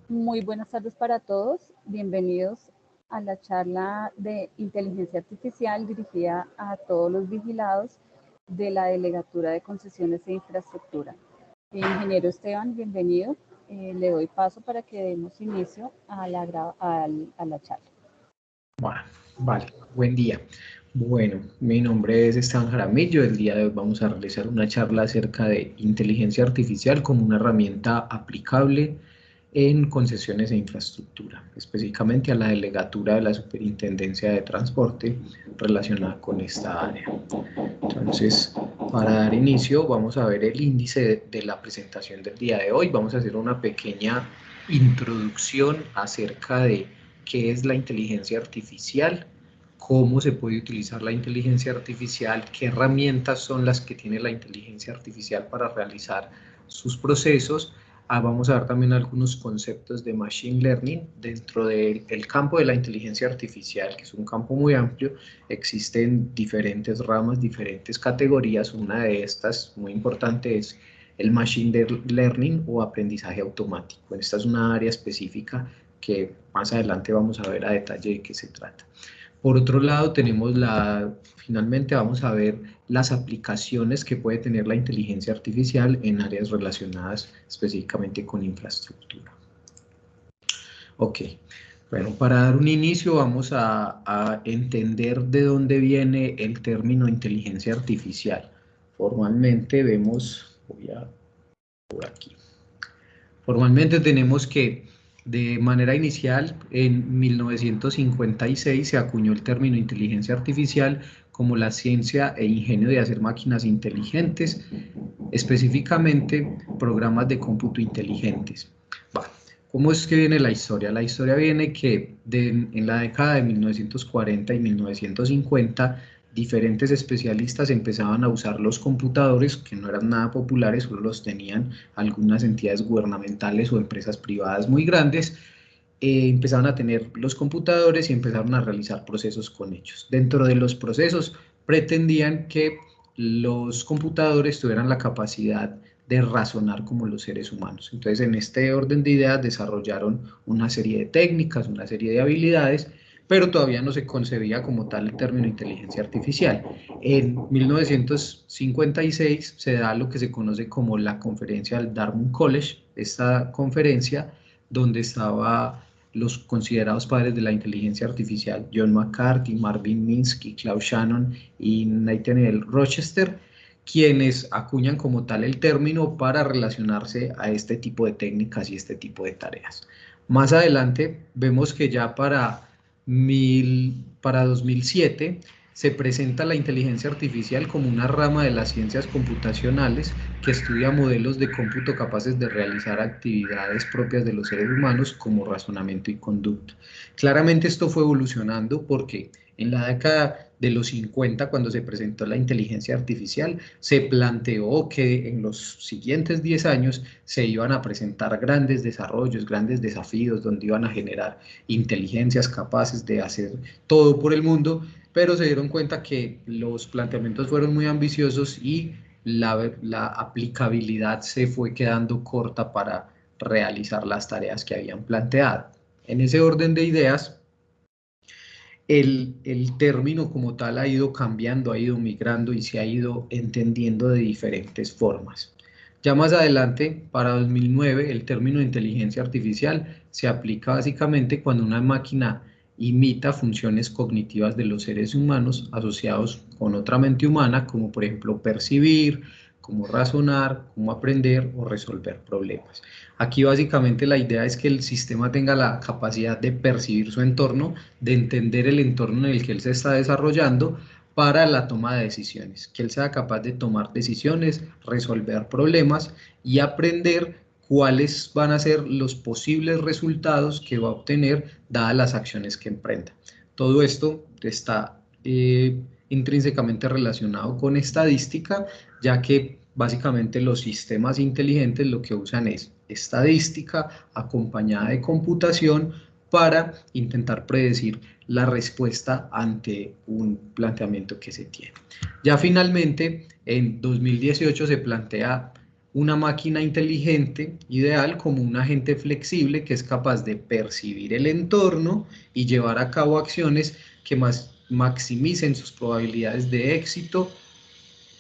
Muy buenas tardes para todos. Bienvenidos a la charla de inteligencia artificial dirigida a todos los vigilados de la Delegatura de Concesiones e Infraestructura. Ingeniero Esteban, bienvenido. Le doy paso para que demos inicio a la charla. Bueno, vale, buen día. Bueno, mi nombre es Esteban Jaramillo. El día de hoy vamos a realizar una charla acerca de inteligencia artificial como una herramienta aplicable en concesiones e infraestructura, específicamente a la delegatura de la Superintendencia de Transporte relacionada con esta área. Entonces, para dar inicio, vamos a ver el índice de la presentación del día de hoy. Vamos a hacer una pequeña introducción acerca de qué es la inteligencia artificial, cómo se puede utilizar la inteligencia artificial, qué herramientas son las que tiene la inteligencia artificial para realizar sus procesos. Vamos a ver también algunos conceptos de Machine Learning. Dentro del campo de la inteligencia artificial, que es un campo muy amplio, existen diferentes ramas, diferentes categorías. Una de estas, muy importante, es el Machine Learning o aprendizaje automático. Esta es una área específica que más adelante vamos a ver a detalle de qué se trata. Por otro lado, finalmente vamos a ver las aplicaciones que puede tener la inteligencia artificial en áreas relacionadas específicamente con infraestructura. Ok, bueno, para dar un inicio vamos a entender de dónde viene el término inteligencia artificial. Formalmente vemos, por aquí. Formalmente tenemos que de manera inicial, en 1956 se acuñó el término inteligencia artificial como la ciencia e ingenio de hacer máquinas inteligentes, específicamente programas de cómputo inteligentes. Bueno, ¿cómo es que viene la historia? La historia viene que en la década de 1940 y 1950 diferentes especialistas empezaban a usar los computadores, que no eran nada populares, solo los tenían algunas entidades gubernamentales o empresas privadas muy grandes. Empezaron a tener los computadores y empezaron a realizar procesos con ellos. Dentro de los procesos pretendían que los computadores tuvieran la capacidad de razonar como los seres humanos. Entonces, en este orden de ideas desarrollaron una serie de técnicas, una serie de habilidades, pero todavía no se concebía como tal el término inteligencia artificial. En 1956 se da lo que se conoce como la conferencia del Dartmouth College. Esta conferencia, donde estaba los considerados padres de la inteligencia artificial, John McCarthy, Marvin Minsky, Claude Shannon y Nathaniel Rochester, quienes acuñan como tal el término para relacionarse a este tipo de técnicas y este tipo de tareas. Más adelante vemos que ya para 2007 se presenta la inteligencia artificial como una rama de las ciencias computacionales que estudia modelos de cómputo capaces de realizar actividades propias de los seres humanos como razonamiento y conducta. Claramente esto fue evolucionando porque en la década de los 50, cuando se presentó la inteligencia artificial, se planteó que en los siguientes 10 años se iban a presentar grandes desarrollos, grandes desafíos, donde iban a generar inteligencias capaces de hacer todo por el mundo, pero se dieron cuenta que los planteamientos fueron muy ambiciosos y la aplicabilidad se fue quedando corta para realizar las tareas que habían planteado. En ese orden de ideas, el término como tal ha ido cambiando, ha ido migrando y se ha ido entendiendo de diferentes formas. Ya más adelante, para 2009, el término de inteligencia artificial se aplica básicamente cuando una máquina imita funciones cognitivas de los seres humanos asociados con otra mente humana, como por ejemplo percibir, como razonar, como aprender o resolver problemas. Aquí básicamente la idea es que el sistema tenga la capacidad de percibir su entorno, de entender el entorno en el que él se está desarrollando para la toma de decisiones, que él sea capaz de tomar decisiones, resolver problemas y aprender cuáles van a ser los posibles resultados que va a obtener dadas las acciones que emprenda. Todo esto está intrínsecamente relacionado con estadística, ya que básicamente los sistemas inteligentes lo que usan es estadística acompañada de computación para intentar predecir la respuesta ante un planteamiento que se tiene. Ya finalmente, en 2018 se plantea una máquina inteligente ideal como un agente flexible que es capaz de percibir el entorno y llevar a cabo acciones que maximicen sus probabilidades de éxito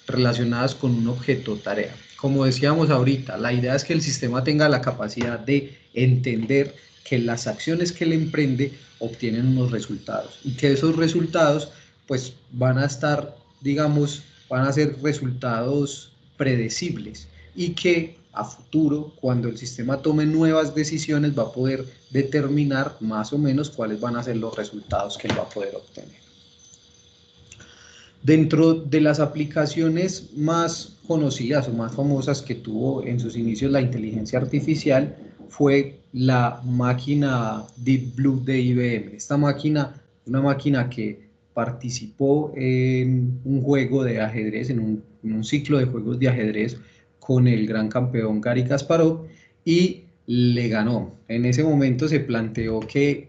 relacionadas con un objeto o tarea. Como decíamos ahorita, la idea es que el sistema tenga la capacidad de entender que las acciones que le emprende obtienen unos resultados y que esos resultados pues van a estar, digamos, van a ser resultados predecibles y que a futuro, cuando el sistema tome nuevas decisiones, va a poder determinar más o menos cuáles van a ser los resultados que él va a poder obtener. Dentro de las aplicaciones más conocidas o más famosas que tuvo en sus inicios la inteligencia artificial fue la máquina Deep Blue de IBM. Esta máquina, una máquina que participó en un juego de ajedrez, en un ciclo de juegos de ajedrez con el gran campeón Garry Kasparov y le ganó. En ese momento se planteó que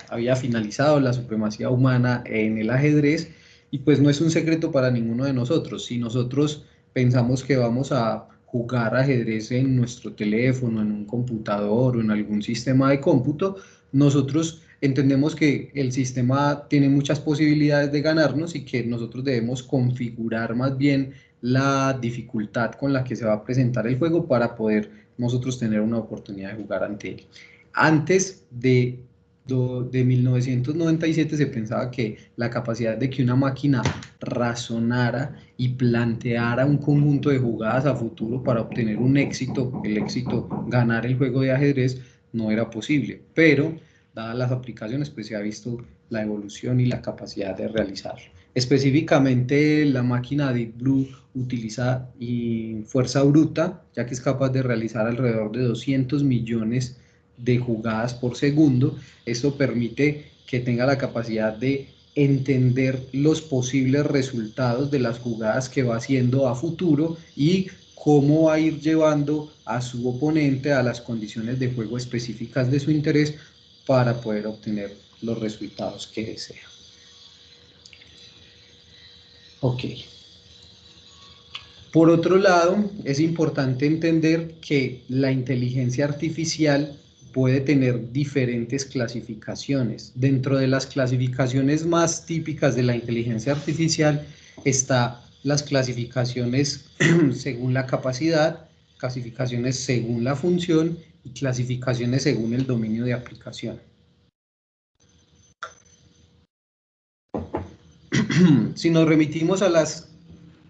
había finalizado la supremacía humana en el ajedrez. Y pues no es un secreto para ninguno de nosotros. Si nosotros pensamos que vamos a jugar ajedrez en nuestro teléfono, en un computador o en algún sistema de cómputo, nosotros entendemos que el sistema tiene muchas posibilidades de ganarnos y que nosotros debemos configurar más bien la dificultad con la que se va a presentar el juego para poder nosotros tener una oportunidad de jugar ante él. Antes de 1997 se pensaba que la capacidad de que una máquina razonara y planteara un conjunto de jugadas a futuro para obtener un éxito, el éxito, ganar el juego de ajedrez, no era posible, pero dadas las aplicaciones pues se ha visto la evolución y la capacidad de realizarlo. Específicamente la máquina Deep Blue utiliza fuerza bruta, ya que es capaz de realizar alrededor de 200 millones de jugadas por segundo. Esto permite que tenga la capacidad de entender los posibles resultados de las jugadas que va haciendo a futuro y cómo va a ir llevando a su oponente a las condiciones de juego específicas de su interés para poder obtener los resultados que desea. Ok. Por otro lado, es importante entender que la inteligencia artificial puede tener diferentes clasificaciones. Dentro de las clasificaciones más típicas de la inteligencia artificial está las clasificaciones según la capacidad, clasificaciones según la función y clasificaciones según el dominio de aplicación. Si nos remitimos a las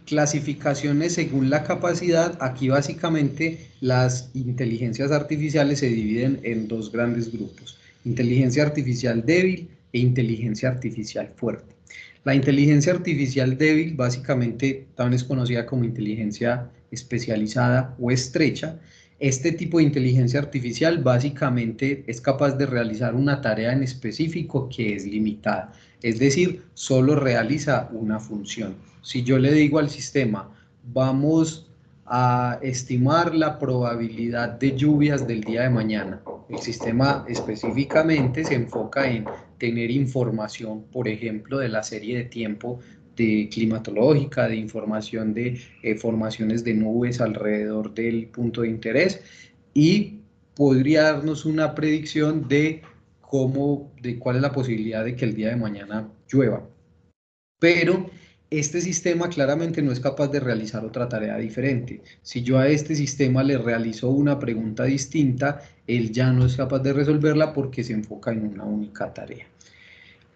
clasificaciones según la capacidad, aquí básicamente las inteligencias artificiales se dividen en dos grandes grupos: inteligencia artificial débil e inteligencia artificial fuerte. La inteligencia artificial débil básicamente también es conocida como inteligencia especializada o estrecha. Este tipo de inteligencia artificial básicamente es capaz de realizar una tarea en específico que es limitada, es decir, solo realiza una función. Si yo le digo al sistema, vamos a estimar la probabilidad de lluvias del día de mañana, el sistema específicamente se enfoca en tener información, por ejemplo, de la serie de tiempo de climatológica, de información de formaciones de nubes alrededor del punto de interés, y podría darnos una predicción de cuál es la posibilidad de que el día de mañana llueva. Pero este sistema claramente no es capaz de realizar otra tarea diferente. Si yo a este sistema le realizo una pregunta distinta, él ya no es capaz de resolverla porque se enfoca en una única tarea.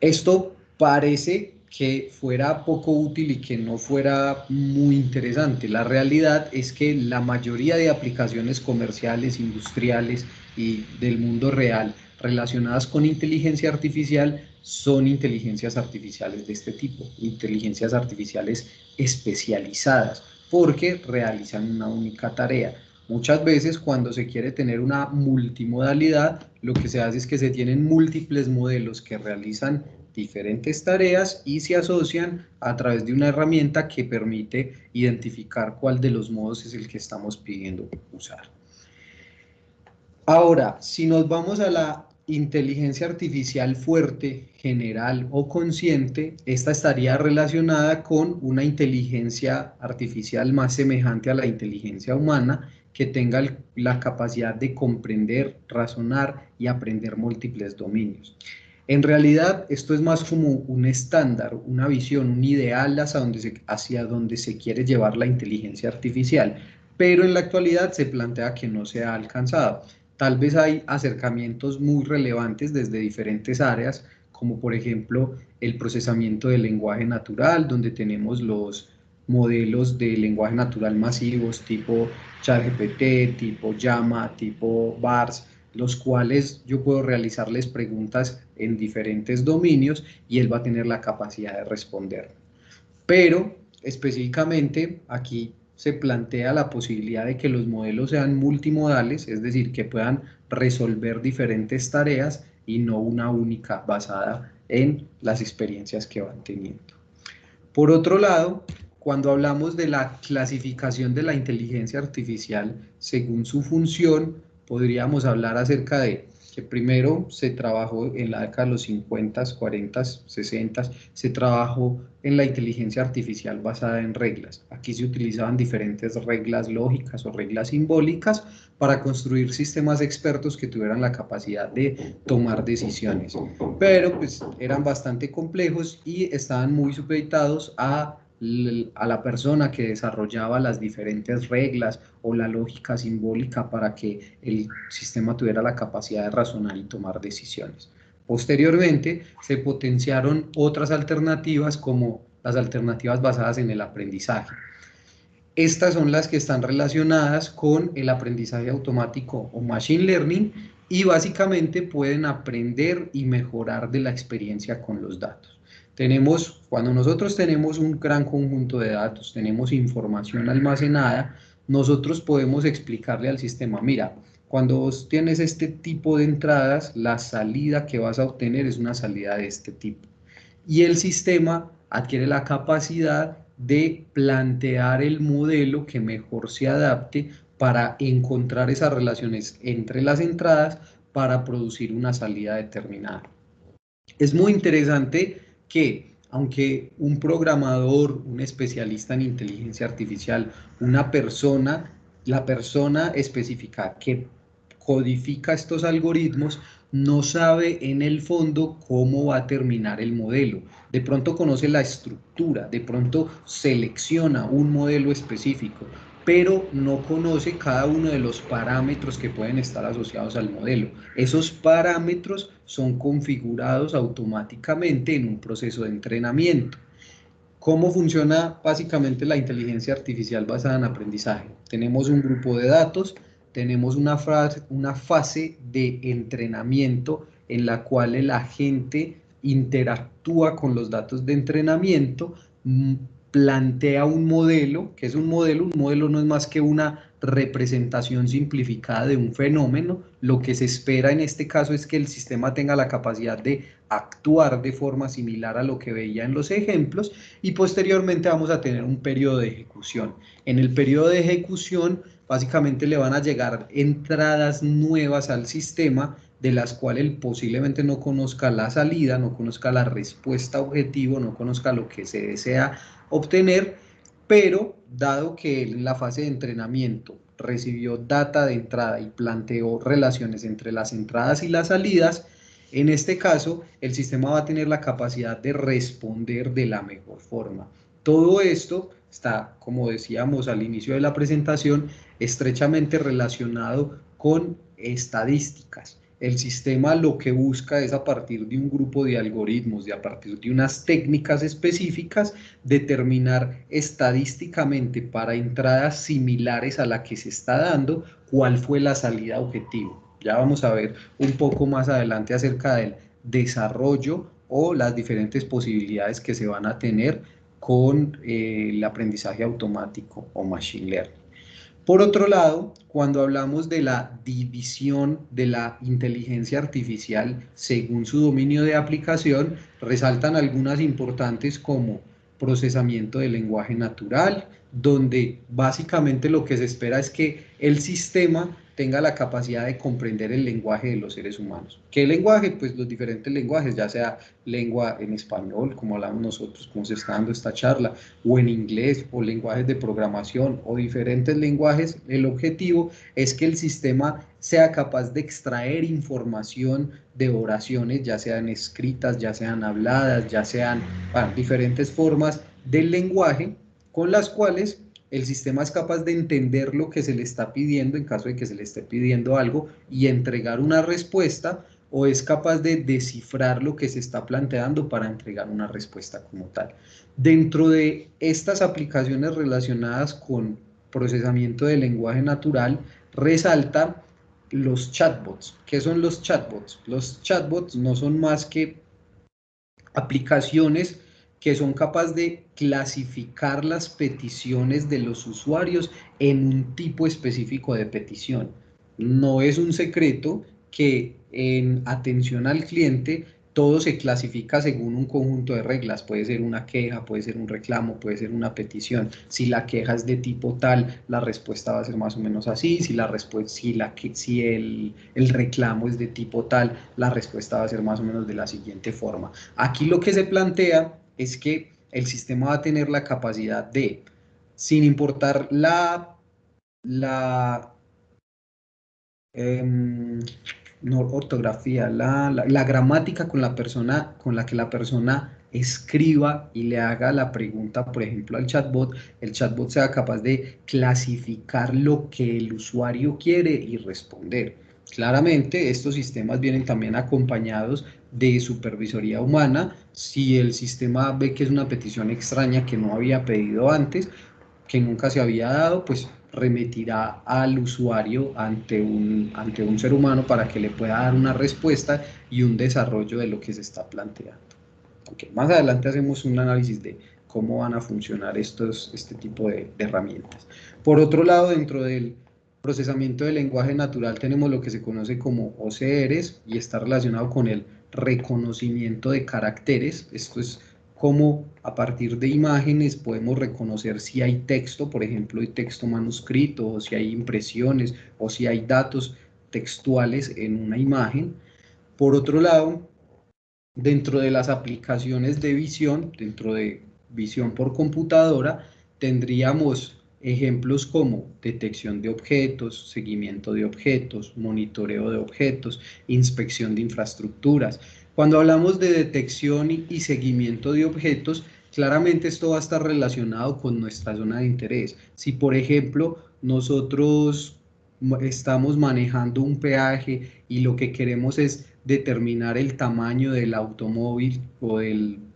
Esto parece que fuera poco útil y que no fuera muy interesante. La realidad es que la mayoría de aplicaciones comerciales, industriales y del mundo real relacionadas con inteligencia artificial son inteligencias artificiales de este tipo, inteligencias artificiales especializadas, porque realizan una única tarea. Muchas veces cuando se quiere tener una multimodalidad, lo que se hace es que se tienen múltiples modelos que realizan diferentes tareas y se asocian a través de una herramienta que permite identificar cuál de los modos es el que estamos pidiendo usar. Ahora, si nos vamos a la inteligencia artificial fuerte, general o consciente, esta estaría relacionada con una inteligencia artificial más semejante a la inteligencia humana, que tenga la capacidad de comprender, razonar y aprender múltiples dominios. En realidad, esto es más como un estándar, una visión, un ideal hacia donde se quiere llevar la inteligencia artificial, pero en la actualidad se plantea que no se ha alcanzado. Tal vez hay acercamientos muy relevantes desde diferentes áreas, como por ejemplo el procesamiento del lenguaje natural, donde tenemos los modelos de lenguaje natural masivos tipo ChatGPT, tipo Llama, tipo BARS, los cuales yo puedo realizarles preguntas en diferentes dominios y él va a tener la capacidad de responder. Pero específicamente aquí se plantea la posibilidad de que los modelos sean multimodales, es decir, que puedan resolver diferentes tareas y no una única basada en las experiencias que van teniendo. Por otro lado, cuando hablamos de la clasificación de la inteligencia artificial según su función, podríamos hablar acerca de que primero se trabajó en la década de los 50, 40, 60, se trabajó en la inteligencia artificial basada en reglas. Aquí se utilizaban diferentes reglas lógicas o reglas simbólicas para construir sistemas expertos que tuvieran la capacidad de tomar decisiones, pero pues eran bastante complejos y estaban muy supeditados a la persona que desarrollaba las diferentes reglas o la lógica simbólica para que el sistema tuviera la capacidad de razonar y tomar decisiones. Posteriormente, se potenciaron otras alternativas como las alternativas basadas en el aprendizaje. Estas son las que están relacionadas con el aprendizaje automático o machine learning y básicamente pueden aprender y mejorar de la experiencia con los datos. Cuando nosotros tenemos un gran conjunto de datos, tenemos información almacenada, nosotros podemos explicarle al sistema, mira, cuando vos tienes este tipo de entradas, la salida que vas a obtener es una salida de este tipo. Y el sistema adquiere la capacidad de plantear el modelo que mejor se adapte para encontrar esas relaciones entre las entradas para producir una salida determinada. Es muy interesante que, aunque un programador, un especialista en inteligencia artificial, la persona específica que codifica estos algoritmos, no sabe en el fondo cómo va a terminar el modelo. De pronto conoce la estructura, de pronto selecciona un modelo específico, pero no conoce cada uno de los parámetros que pueden estar asociados al modelo. Esos parámetros son configurados automáticamente en un proceso de entrenamiento. ¿Cómo funciona básicamente la inteligencia artificial basada en aprendizaje? Tenemos un grupo de datos, tenemos una fase de entrenamiento en la cual el agente interactúa con los datos de entrenamiento, plantea un modelo, que es un modelo no es más que una representación simplificada de un fenómeno. Lo que se espera en este caso es que el sistema tenga la capacidad de actuar de forma similar a lo que veía en los ejemplos y posteriormente vamos a tener un periodo de ejecución. En el periodo de ejecución básicamente le van a llegar entradas nuevas al sistema de las cuales él posiblemente no conozca la salida, no conozca la respuesta objetivo, no conozca lo que se desea obtener, pero dado que en la fase de entrenamiento recibió data de entrada y planteó relaciones entre las entradas y las salidas, en este caso el sistema va a tener la capacidad de responder de la mejor forma. Todo esto está, como decíamos al inicio de la presentación, estrechamente relacionado con estadísticas. El sistema lo que busca es, a partir de un grupo de algoritmos, a partir de unas técnicas específicas, determinar estadísticamente para entradas similares a la que se está dando cuál fue la salida objetivo. Ya vamos a ver un poco más adelante acerca del desarrollo o las diferentes posibilidades que se van a tener con el aprendizaje automático o machine learning. Por otro lado, cuando hablamos de la división de la inteligencia artificial según su dominio de aplicación, resaltan algunas importantes como procesamiento del lenguaje natural, donde básicamente lo que se espera es que el sistema tenga la capacidad de comprender el lenguaje de los seres humanos. ¿Qué lenguaje? Pues los diferentes lenguajes, ya sea lengua en español, como hablamos nosotros, como se está dando esta charla, o en inglés, o lenguajes de programación, o diferentes lenguajes. El objetivo es que el sistema sea capaz de extraer información de oraciones, ya sean escritas, ya sean habladas, ya sean diferentes formas del lenguaje, con las cuales el sistema es capaz de entender lo que se le está pidiendo en caso de que se le esté pidiendo algo y entregar una respuesta, o es capaz de descifrar lo que se está planteando para entregar una respuesta como tal. Dentro de estas aplicaciones relacionadas con procesamiento de lenguaje natural, resalta los chatbots. ¿Qué son los chatbots? Los chatbots no son más que aplicaciones que son capaces de clasificar las peticiones de los usuarios en un tipo específico de petición. No es un secreto que en atención al cliente todo se clasifica según un conjunto de reglas. Puede ser una queja, puede ser un reclamo, puede ser una petición. Si la queja es de tipo tal, la respuesta va a ser más o menos así. Si el reclamo es de tipo tal, la respuesta va a ser más o menos de la siguiente forma. Aquí lo que se plantea es que el sistema va a tener la capacidad de, sin importar la no ortografía, la gramática con la que la persona escriba y le haga la pregunta, por ejemplo, al chatbot, el chatbot sea capaz de clasificar lo que el usuario quiere y responder. Claramente, estos sistemas vienen también acompañados de supervisoría humana. Si el sistema ve que es una petición extraña que no había pedido antes, que nunca se había dado, pues remitirá al usuario ante un ser humano para que le pueda dar una respuesta y un desarrollo de lo que se está planteando. Okay. Más adelante hacemos un análisis de cómo van a funcionar este tipo de herramientas. Por otro lado, dentro del procesamiento del lenguaje natural tenemos lo que se conoce como OCRs y está relacionado con el reconocimiento de caracteres. Esto es cómo a partir de imágenes podemos reconocer si hay texto, por ejemplo, hay texto manuscrito, o si hay impresiones, o si hay datos textuales en una imagen. Por otro lado, dentro de las aplicaciones de visión, dentro de visión por computadora, tendríamos ejemplos como detección de objetos, seguimiento de objetos, monitoreo de objetos, inspección de infraestructuras. Cuando hablamos de detección y seguimiento de objetos, claramente esto va a estar relacionado con nuestra zona de interés. Si, por ejemplo, nosotros estamos manejando un peaje y lo que queremos es determinar el tamaño del automóvil o del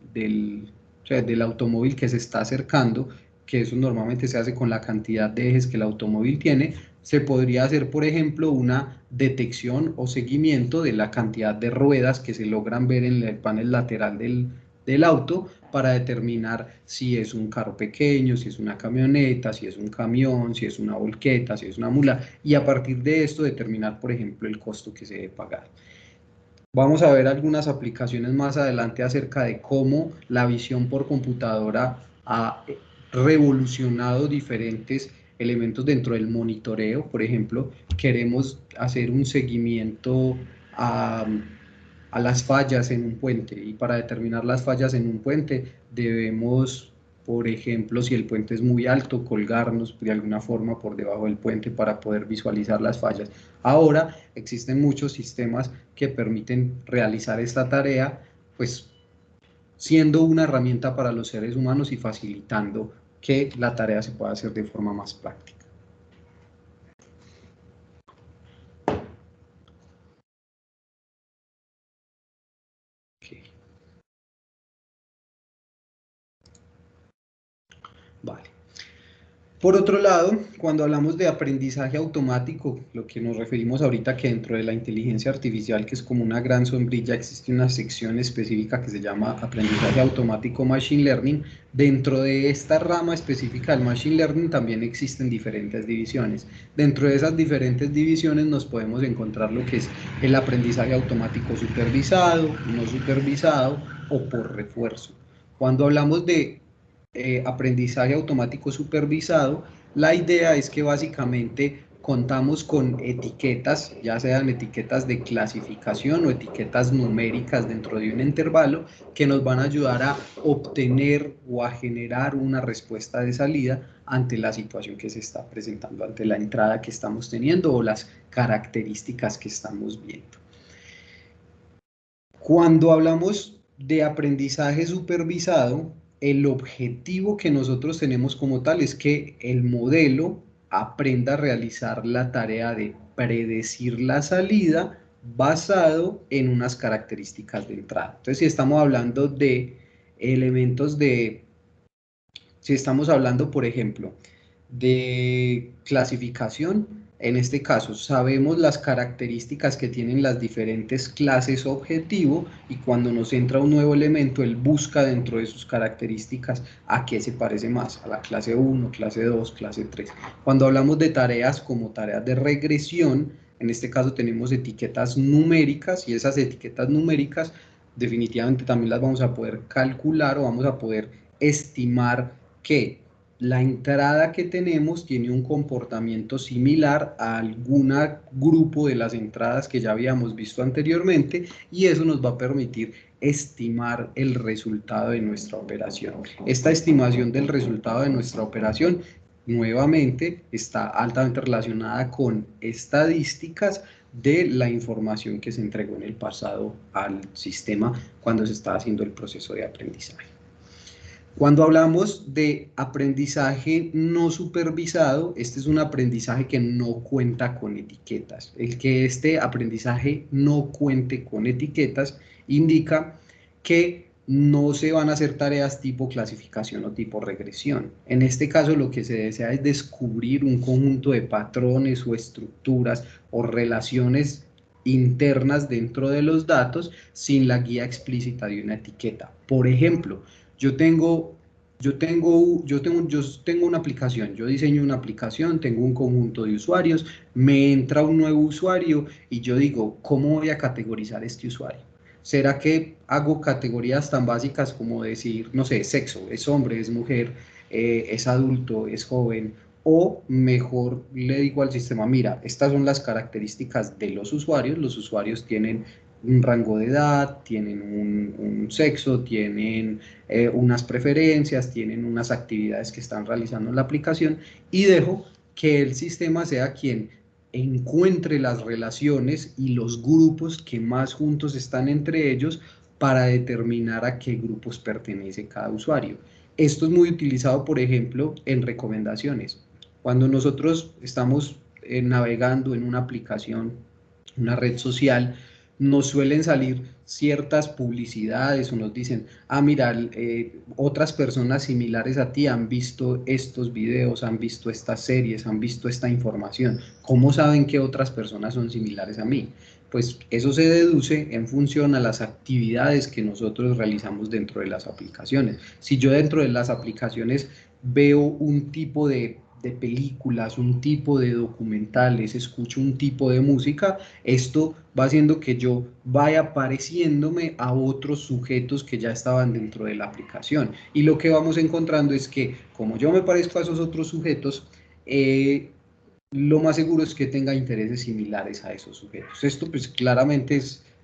automóvil que se está acercando, que eso normalmente se hace con la cantidad de ejes que el automóvil tiene, se podría hacer, por ejemplo, una detección o seguimiento de la cantidad de ruedas que se logran ver en el panel lateral del auto para determinar si es un carro pequeño, si es una camioneta, si es un camión, si es una volqueta, si es una mula, y a partir de esto determinar, por ejemplo, el costo que se debe pagar. Vamos a ver algunas aplicaciones más adelante acerca de cómo la visión por computadora ha revolucionado diferentes elementos dentro del monitoreo. Por ejemplo, queremos hacer un seguimiento a las fallas en un puente, y para determinar las fallas en un puente debemos, por ejemplo, si el puente es muy alto, colgarnos de alguna forma por debajo del puente para poder visualizar las fallas. Ahora existen muchos sistemas que permiten realizar esta tarea, pues siendo una herramienta para los seres humanos y facilitando que la tarea se pueda hacer de forma más práctica. Okay. Vale. Por otro lado, cuando hablamos de aprendizaje automático, lo que nos referimos ahorita que dentro de la inteligencia artificial, que es como una gran sombrilla, existe una sección específica que se llama aprendizaje automático Machine Learning. Dentro de esta rama específica del Machine Learning también existen diferentes divisiones. Dentro de esas diferentes divisiones nos podemos encontrar lo que es el aprendizaje automático supervisado, no supervisado o por refuerzo. Cuando hablamos de aprendizaje automático supervisado, la idea es que básicamente contamos con etiquetas, ya sean etiquetas de clasificación o etiquetas numéricas dentro de un intervalo, que nos van a ayudar a obtener o a generar una respuesta de salida ante la situación que se está presentando, ante la entrada que estamos teniendo o las características que estamos viendo. Cuando hablamos de aprendizaje supervisado, el objetivo que nosotros tenemos como tal es que el modelo aprenda a realizar la tarea de predecir la salida basado en unas características de entrada. Entonces, si estamos hablando de elementos de, si estamos hablando, por ejemplo, de clasificación, en este caso sabemos las características que tienen las diferentes clases objetivo y cuando nos entra un nuevo elemento, él busca dentro de sus características a qué se parece más, a la clase 1, clase 2, clase 3. Cuando hablamos de tareas como tareas de regresión, en este caso tenemos etiquetas numéricas y esas etiquetas numéricas definitivamente también las vamos a poder calcular o vamos a poder estimar que la entrada que tenemos tiene un comportamiento similar a algún grupo de las entradas que ya habíamos visto anteriormente y eso nos va a permitir estimar el resultado de nuestra operación. Esta estimación del resultado de nuestra operación nuevamente está altamente relacionada con estadísticas de la información que se entregó en el pasado al sistema cuando se está haciendo el proceso de aprendizaje. Cuando hablamos de aprendizaje no supervisado, este es un aprendizaje que no cuenta con etiquetas. El que este aprendizaje no cuente con etiquetas indica que no se van a hacer tareas tipo clasificación o tipo regresión. En este caso lo que se desea es descubrir un conjunto de patrones o estructuras o relaciones internas dentro de los datos sin la guía explícita de una etiqueta. Por ejemplo, yo tengo una aplicación, yo diseño una aplicación, tengo un conjunto de usuarios, me entra un nuevo usuario y yo digo, ¿cómo voy a categorizar este usuario? ¿Será que hago categorías tan básicas como decir, no sé, sexo, es hombre, es mujer, es adulto, es joven? O mejor le digo al sistema, mira, estas son las características de los usuarios tienen un rango de edad, tienen un sexo, tienen unas preferencias, tienen unas actividades que están realizando en la aplicación y dejo que el sistema sea quien encuentre las relaciones y los grupos que más juntos están entre ellos para determinar a qué grupos pertenece cada usuario. Esto es muy utilizado, por ejemplo, en recomendaciones. Cuando nosotros estamos navegando en una aplicación, una red social, nos suelen salir ciertas publicidades o nos dicen, ah, mira, otras personas similares a ti han visto estos videos, han visto estas series, han visto esta información. ¿Cómo saben que otras personas son similares a mí? Pues eso se deduce en función a las actividades que nosotros realizamos dentro de las aplicaciones. Si yo dentro de las aplicaciones veo un tipo de películas, un tipo de documentales, escucho un tipo de música, esto va haciendo que yo vaya pareciéndome a otros sujetos que ya estaban dentro de la aplicación. Y lo que vamos encontrando es que como yo me parezco a esos otros sujetos, lo más seguro es que tenga intereses similares a esos sujetos. Esto pues claramente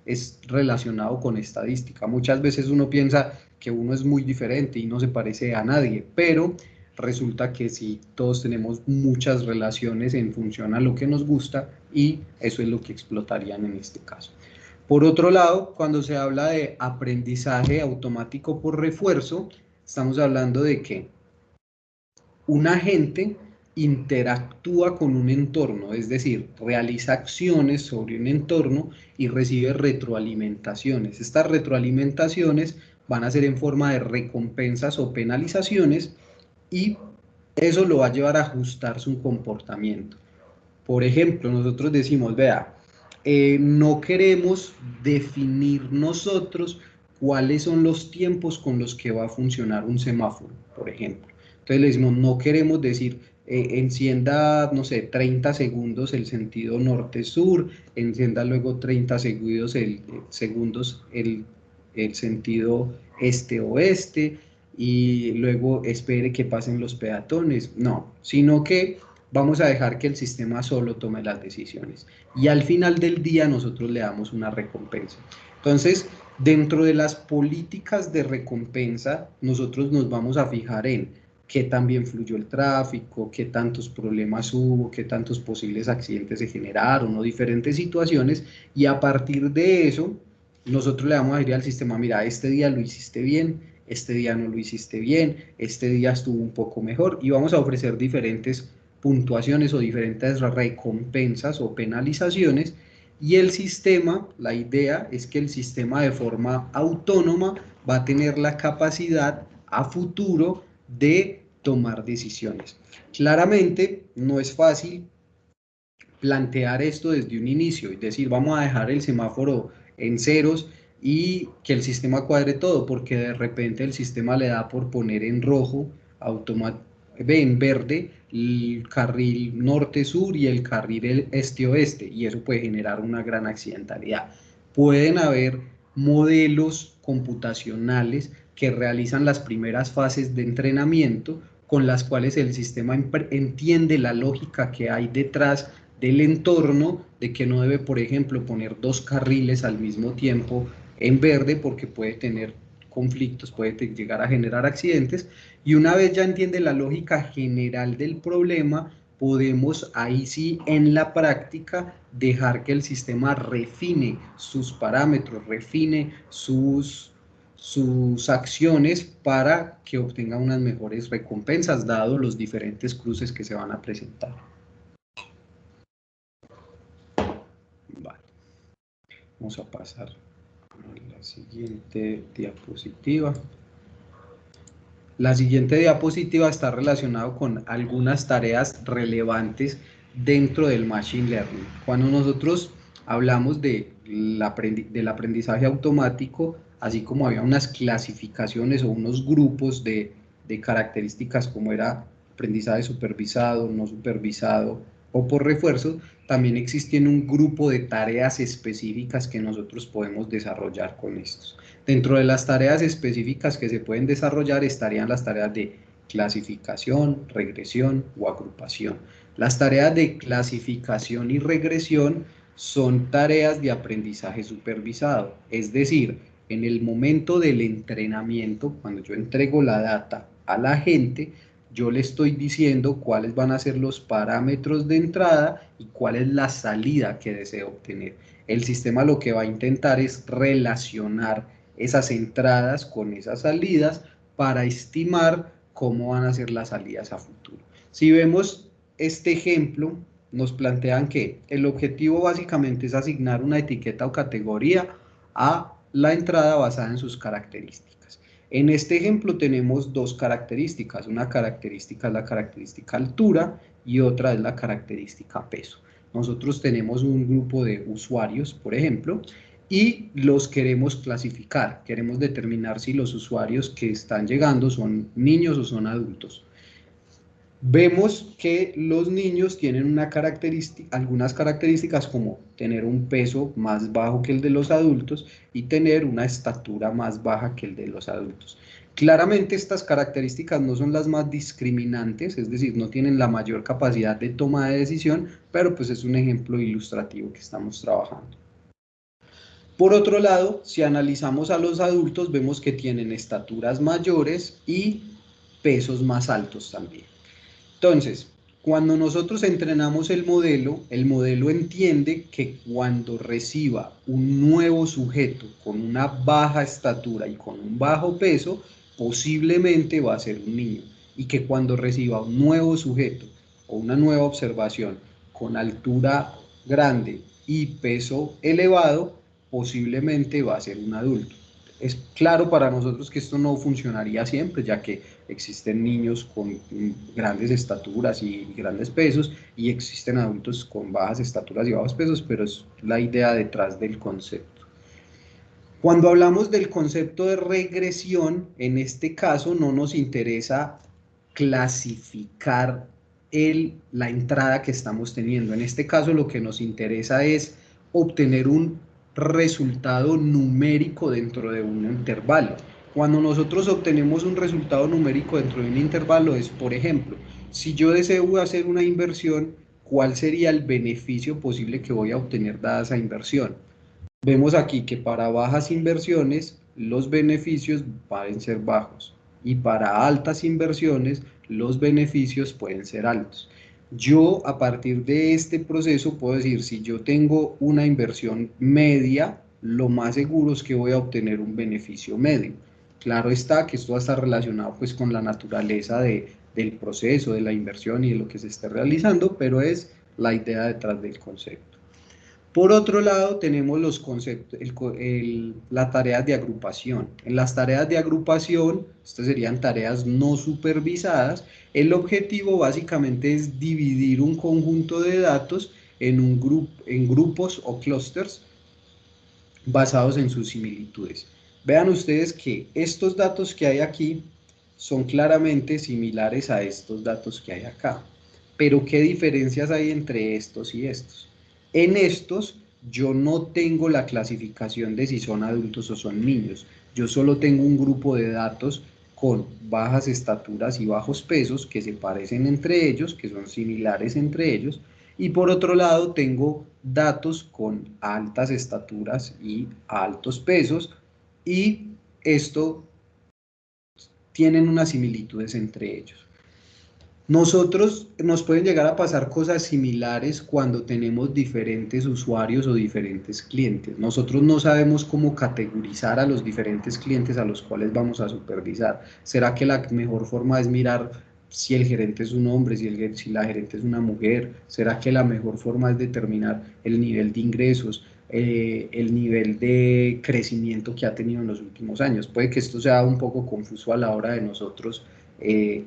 es relacionado con estadística. Muchas veces uno piensa que uno es muy diferente y no se parece a nadie, pero resulta que sí, todos tenemos muchas relaciones en función a lo que nos gusta y eso es lo que explotarían en este caso. Por otro lado, cuando se habla de aprendizaje automático por refuerzo, estamos hablando de que un agente interactúa con un entorno, es decir, realiza acciones sobre un entorno y recibe retroalimentaciones. Estas retroalimentaciones van a ser en forma de recompensas o penalizaciones y eso lo va a llevar a ajustar su comportamiento. Por ejemplo, nosotros decimos, vea, no queremos definir nosotros cuáles son los tiempos con los que va a funcionar un semáforo, por ejemplo. Entonces le decimos, no queremos decir, encienda, no sé, 30 segundos el sentido norte-sur, encienda luego 30 segundos el sentido este-oeste y luego espere que pasen los peatones. No, sino que vamos a dejar que el sistema solo tome las decisiones. Y al final del día nosotros le damos una recompensa. Entonces, dentro de las políticas de recompensa, nosotros nos vamos a fijar en qué tan bien fluyó el tráfico, qué tantos problemas hubo, qué tantos posibles accidentes se generaron o diferentes situaciones, y a partir de eso, nosotros le vamos a decir al sistema, mira, este día lo hiciste bien, este día no lo hiciste bien, este día estuvo un poco mejor, y vamos a ofrecer diferentes puntuaciones o diferentes recompensas o penalizaciones, y el sistema, la idea es que el sistema de forma autónoma va a tener la capacidad a futuro de tomar decisiones. Claramente no es fácil plantear esto desde un inicio y decir vamos a dejar el semáforo en ceros y que el sistema cuadre todo, porque de repente el sistema le da por poner en rojo, en verde, el carril norte-sur y el carril este-oeste, y eso puede generar una gran accidentalidad. Pueden haber modelos computacionales que realizan las primeras fases de entrenamiento con las cuales el sistema entiende la lógica que hay detrás del entorno, de que no debe, por ejemplo, poner dos carriles al mismo tiempo en verde porque puede tener conflictos, puede llegar a generar accidentes, y una vez ya entiende la lógica general del problema, podemos ahí sí en la práctica dejar que el sistema refine sus parámetros, refine sus acciones para que obtenga unas mejores recompensas, dado los diferentes cruces que se van a presentar. Vale. Vamos a pasar a la siguiente diapositiva. La siguiente diapositiva está relacionada con algunas tareas relevantes dentro del Machine Learning. Cuando nosotros hablamos del aprendizaje automático, así como había unas clasificaciones o unos grupos de características como era aprendizaje supervisado, no supervisado o por refuerzo, también existen un grupo de tareas específicas que nosotros podemos desarrollar con estos. Dentro de las tareas específicas que se pueden desarrollar estarían las tareas de clasificación, regresión o agrupación. Las tareas de clasificación y regresión son tareas de aprendizaje supervisado, es decir, en el momento del entrenamiento, cuando yo entrego la data a la gente, yo le estoy diciendo cuáles van a ser los parámetros de entrada y cuál es la salida que deseo obtener. El sistema lo que va a intentar es relacionar esas entradas con esas salidas para estimar cómo van a ser las salidas a futuro. Si vemos este ejemplo, nos plantean que el objetivo básicamente es asignar una etiqueta o categoría a la entrada basada en sus características. En este ejemplo tenemos dos características, una característica es la característica altura y otra es la característica peso. Nosotros tenemos un grupo de usuarios, por ejemplo, y los queremos clasificar, queremos determinar si los usuarios que están llegando son niños o son adultos. Vemos que los niños tienen algunas características como tener un peso más bajo que el de los adultos y tener una estatura más baja que el de los adultos. Claramente estas características no son las más discriminantes, es decir, no tienen la mayor capacidad de toma de decisión, pero pues es un ejemplo ilustrativo que estamos trabajando. Por otro lado, si analizamos a los adultos, vemos que tienen estaturas mayores y pesos más altos también. Entonces, cuando nosotros entrenamos el modelo entiende que cuando reciba un nuevo sujeto con una baja estatura y con un bajo peso, posiblemente va a ser un niño. Y que cuando reciba un nuevo sujeto o una nueva observación con altura grande y peso elevado, posiblemente va a ser un adulto. Es claro para nosotros que esto no funcionaría siempre, ya que existen niños con grandes estaturas y grandes pesos y existen adultos con bajas estaturas y bajos pesos, pero es la idea detrás del concepto. Cuando hablamos del concepto de regresión, en este caso no nos interesa clasificar la entrada que estamos teniendo. En este caso lo que nos interesa es obtener un resultado numérico dentro de un intervalo. Cuando nosotros obtenemos un resultado numérico dentro de un intervalo es, por ejemplo, si yo deseo hacer una inversión, ¿cuál sería el beneficio posible que voy a obtener dada esa inversión? Vemos aquí que para bajas inversiones los beneficios pueden ser bajos y para altas inversiones los beneficios pueden ser altos. Yo a partir de este proceso puedo decir, si yo tengo una inversión media, lo más seguro es que voy a obtener un beneficio medio. Claro está que esto va a estar relacionado pues con la naturaleza del proceso, de la inversión y de lo que se esté realizando, pero es la idea detrás del concepto. Por otro lado, tenemos los conceptos, las tareas de agrupación. En las tareas de agrupación, estas serían tareas no supervisadas, el objetivo básicamente es dividir un conjunto de datos en grupos o clústeres basados en sus similitudes. Vean ustedes que estos datos que hay aquí son claramente similares a estos datos que hay acá. Pero ¿qué diferencias hay entre estos y estos? En estos yo no tengo la clasificación de si son adultos o son niños. Yo solo tengo un grupo de datos con bajas estaturas y bajos pesos que se parecen entre ellos, que son similares entre ellos, y por otro lado tengo datos con altas estaturas y altos pesos, y esto tienen unas similitudes entre ellos. Nosotros nos pueden llegar a pasar cosas similares cuando tenemos diferentes usuarios o diferentes clientes. Nosotros no sabemos cómo categorizar a los diferentes clientes a los cuales vamos a supervisar. ¿Será que la mejor forma es mirar si el gerente es un hombre, si la gerente es una mujer? ¿Será que la mejor forma es determinar el nivel de ingresos, el nivel de crecimiento que ha tenido en los últimos años? Puede que esto sea un poco confuso a la hora de nosotros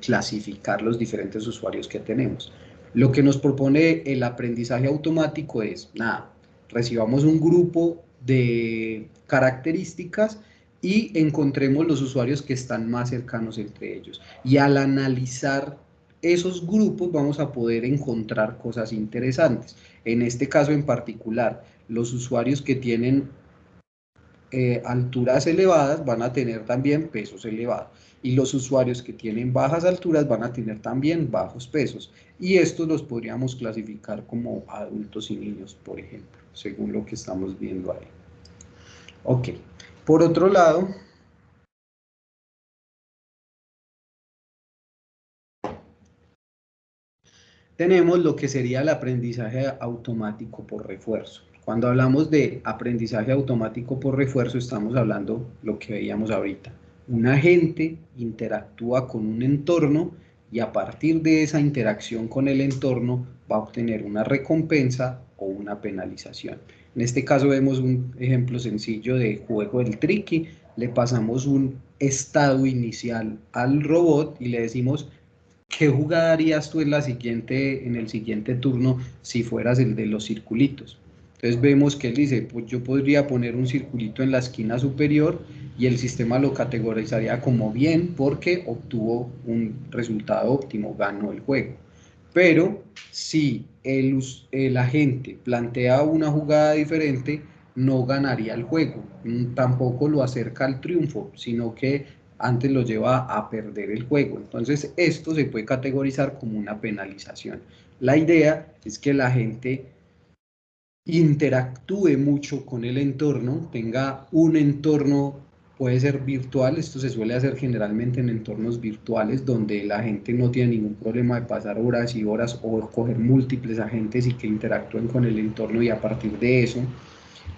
clasificar los diferentes usuarios que tenemos. Lo que nos propone el aprendizaje automático es, nada, recibamos un grupo de características y encontremos los usuarios que están más cercanos entre ellos. Y al analizar esos grupos vamos a poder encontrar cosas interesantes. En este caso en particular, los usuarios que tienen alturas elevadas van a tener también pesos elevados, y los usuarios que tienen bajas alturas van a tener también bajos pesos, y estos los podríamos clasificar como adultos y niños, por ejemplo, según lo que estamos viendo ahí. Ok, por otro lado, tenemos lo que sería el aprendizaje automático por refuerzo. Cuando hablamos de aprendizaje automático por refuerzo, estamos hablando lo que veíamos ahorita. Un agente interactúa con un entorno y a partir de esa interacción con el entorno va a obtener una recompensa o una penalización. En este caso vemos un ejemplo sencillo de juego del Tricky. Le pasamos un estado inicial al robot y le decimos: ¿qué jugada harías tú en el siguiente turno si fueras el de los circulitos? Entonces vemos que él dice, pues yo podría poner un circulito en la esquina superior y el sistema lo categorizaría como bien porque obtuvo un resultado óptimo, ganó el juego. Pero si el agente plantea una jugada diferente, no ganaría el juego, tampoco lo acerca al triunfo, sino que antes lo lleva a perder el juego. Entonces esto se puede categorizar como una penalización. La idea es que la gente interactúe mucho con el entorno, tenga un entorno, puede ser virtual, esto se suele hacer generalmente en entornos virtuales donde la gente no tiene ningún problema de pasar horas y horas o coger múltiples agentes y que interactúen con el entorno, y a partir de eso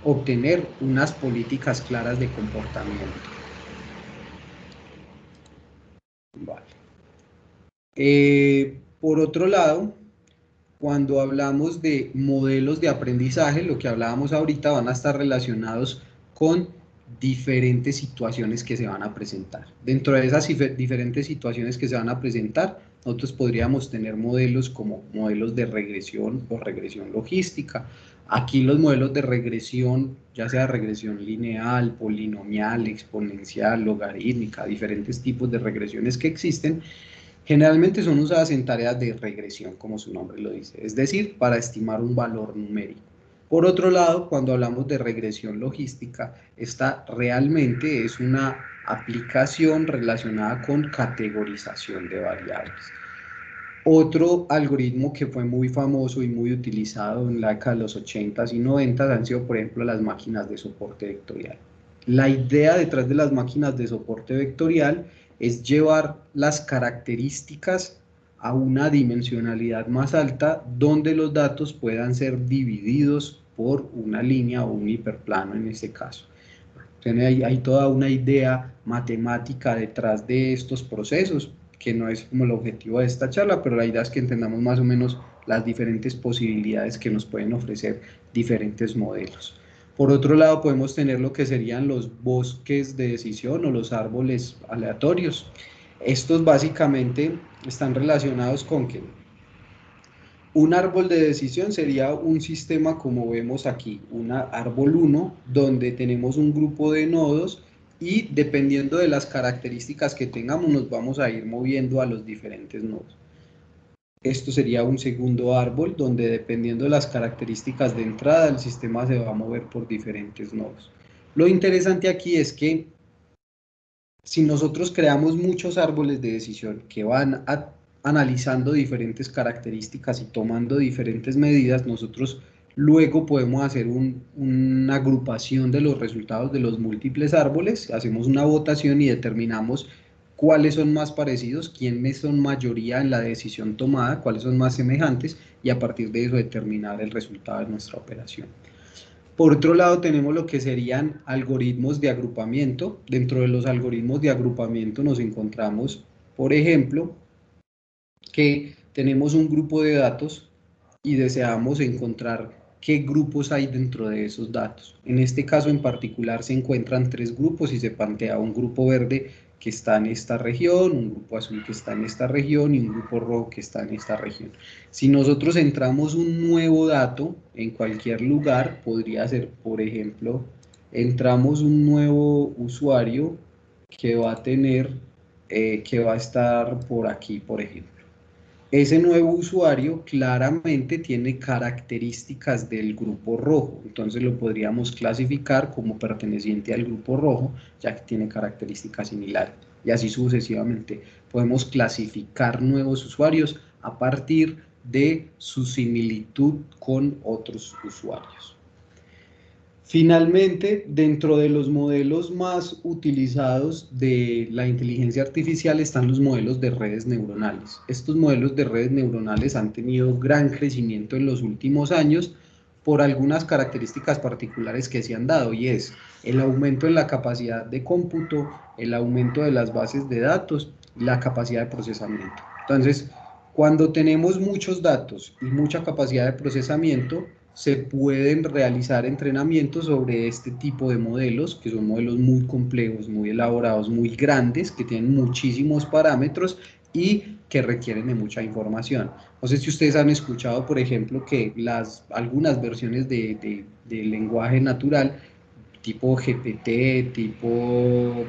obtener unas políticas claras de comportamiento. Vale. Por otro lado, cuando hablamos de modelos de aprendizaje, lo que hablábamos ahorita, van a estar relacionados con diferentes situaciones que se van a presentar. Dentro de esas diferentes situaciones que se van a presentar, nosotros podríamos tener modelos como modelos de regresión o regresión logística. Aquí los modelos de regresión, ya sea regresión lineal, polinomial, exponencial, logarítmica, diferentes tipos de regresiones que existen, generalmente son usadas en tareas de regresión, como su nombre lo dice, es decir, para estimar un valor numérico. Por otro lado, cuando hablamos de regresión logística, esta realmente es una aplicación relacionada con categorización de variables. Otro algoritmo que fue muy famoso y muy utilizado en la década de los 80s y 90s han sido, por ejemplo, las máquinas de soporte vectorial. La idea detrás de las máquinas de soporte vectorial es llevar las características a una dimensionalidad más alta donde los datos puedan ser divididos por una línea o un hiperplano en este caso. Hay toda una idea matemática detrás de estos procesos, que no es como el objetivo de esta charla, pero la idea es que entendamos más o menos las diferentes posibilidades que nos pueden ofrecer diferentes modelos. Por otro lado, podemos tener lo que serían los bosques de decisión o los árboles aleatorios. Estos básicamente están relacionados con que un árbol de decisión sería un sistema como vemos aquí, un árbol 1, donde tenemos un grupo de nodos y dependiendo de las características que tengamos nos vamos a ir moviendo a los diferentes nodos. Esto sería un segundo árbol donde dependiendo de las características de entrada el sistema se va a mover por diferentes nodos. Lo interesante aquí es que si nosotros creamos muchos árboles de decisión que van analizando diferentes características y tomando diferentes medidas, nosotros luego podemos hacer una agrupación de los resultados de los múltiples árboles, hacemos una votación y determinamos cuáles son más parecidos, quiénes son mayoría en la decisión tomada, cuáles son más semejantes, y a partir de eso determinar el resultado de nuestra operación. Por otro lado, tenemos lo que serían algoritmos de agrupamiento. Dentro de los algoritmos de agrupamiento nos encontramos, por ejemplo, que tenemos un grupo de datos y deseamos encontrar qué grupos hay dentro de esos datos. En este caso en particular se encuentran 3 grupos y se plantea un grupo verde que está en esta región, un grupo azul que está en esta región y un grupo rojo que está en esta región. Si nosotros entramos un nuevo dato en cualquier lugar, podría ser, por ejemplo, entramos un nuevo usuario que va a tener, que va a estar por aquí, por ejemplo. Ese nuevo usuario claramente tiene características del grupo rojo, entonces lo podríamos clasificar como perteneciente al grupo rojo, ya que tiene características similares, y así sucesivamente. Podemos clasificar nuevos usuarios a partir de su similitud con otros usuarios. Finalmente, dentro de los modelos más utilizados de la inteligencia artificial están los modelos de redes neuronales. Estos modelos de redes neuronales han tenido gran crecimiento en los últimos años por algunas características particulares que se han dado, y es el aumento en la capacidad de cómputo, el aumento de las bases de datos y la capacidad de procesamiento. Entonces, cuando tenemos muchos datos y mucha capacidad de procesamiento, se pueden realizar entrenamientos sobre este tipo de modelos, que son modelos muy complejos, muy elaborados, muy grandes, que tienen muchísimos parámetros y que requieren de mucha información. No sé si ustedes han escuchado, por ejemplo, que algunas versiones de lenguaje natural, tipo GPT, tipo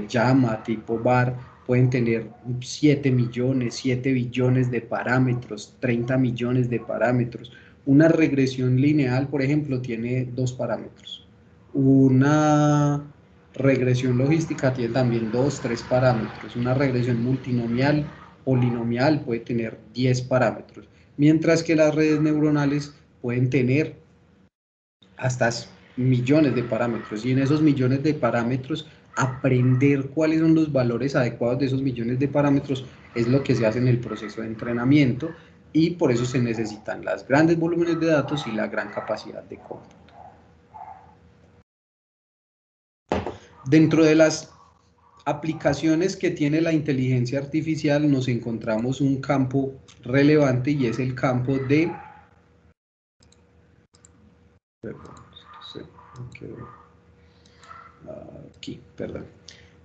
Llama, tipo BAR, pueden tener 7 millones, 7 billones de parámetros, 30 millones de parámetros. Una regresión lineal, por ejemplo, tiene 2 parámetros. Una regresión logística tiene también 2, 3 parámetros. Una regresión multinomial, polinomial, puede tener 10 parámetros. Mientras que las redes neuronales pueden tener hasta millones de parámetros. Y en esos millones de parámetros, aprender cuáles son los valores adecuados de esos millones de parámetros es lo que se hace en el proceso de entrenamiento, y por eso se necesitan los grandes volúmenes de datos y la gran capacidad de cómputo. Dentro de las aplicaciones que tiene la inteligencia artificial nos encontramos un campo relevante y es el campo de...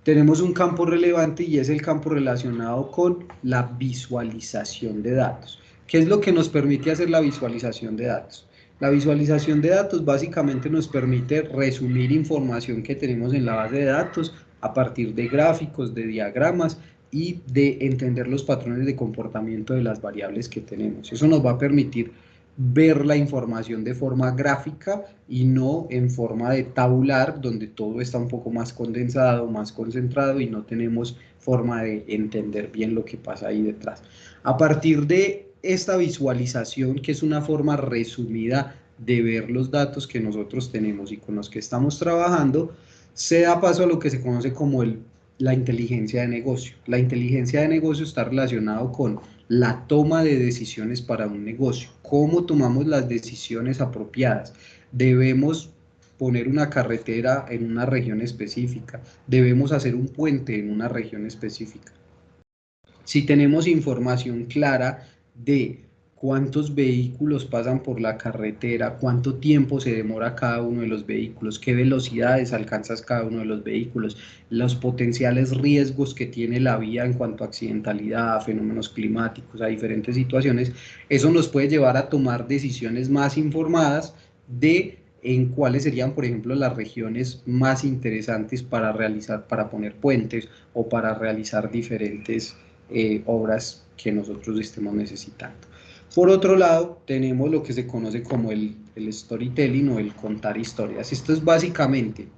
Tenemos un campo relevante y es el campo relacionado con la visualización de datos. ¿Qué es lo que nos permite hacer la visualización de datos? La visualización de datos básicamente nos permite resumir información que tenemos en la base de datos a partir de gráficos, de diagramas y de entender los patrones de comportamiento de las variables que tenemos. Eso nos va a permitir ver la información de forma gráfica y no en forma de tabular, donde todo está un poco más condensado, más concentrado y no tenemos forma de entender bien lo que pasa ahí detrás. A partir de esta visualización, que es una forma resumida de ver los datos que nosotros tenemos y con los que estamos trabajando, se da paso a lo que se conoce como la inteligencia de negocio. La inteligencia de negocio está relacionado con la toma de decisiones para un negocio. ¿Cómo tomamos las decisiones apropiadas? Debemos poner una carretera en una región específica. Debemos hacer un puente en una región específica. Si tenemos información clara de cuántos vehículos pasan por la carretera, cuánto tiempo se demora cada uno de los vehículos, qué velocidades alcanzas cada uno de los vehículos, los potenciales riesgos que tiene la vía en cuanto a accidentalidad, a fenómenos climáticos, a diferentes situaciones, eso nos puede llevar a tomar decisiones más informadas de en cuáles serían, por ejemplo, las regiones más interesantes para realizar, para poner puentes o para realizar diferentes obras que nosotros estemos necesitando. Por otro lado, tenemos lo que se conoce como el storytelling o el contar historias. Esto es básicamente,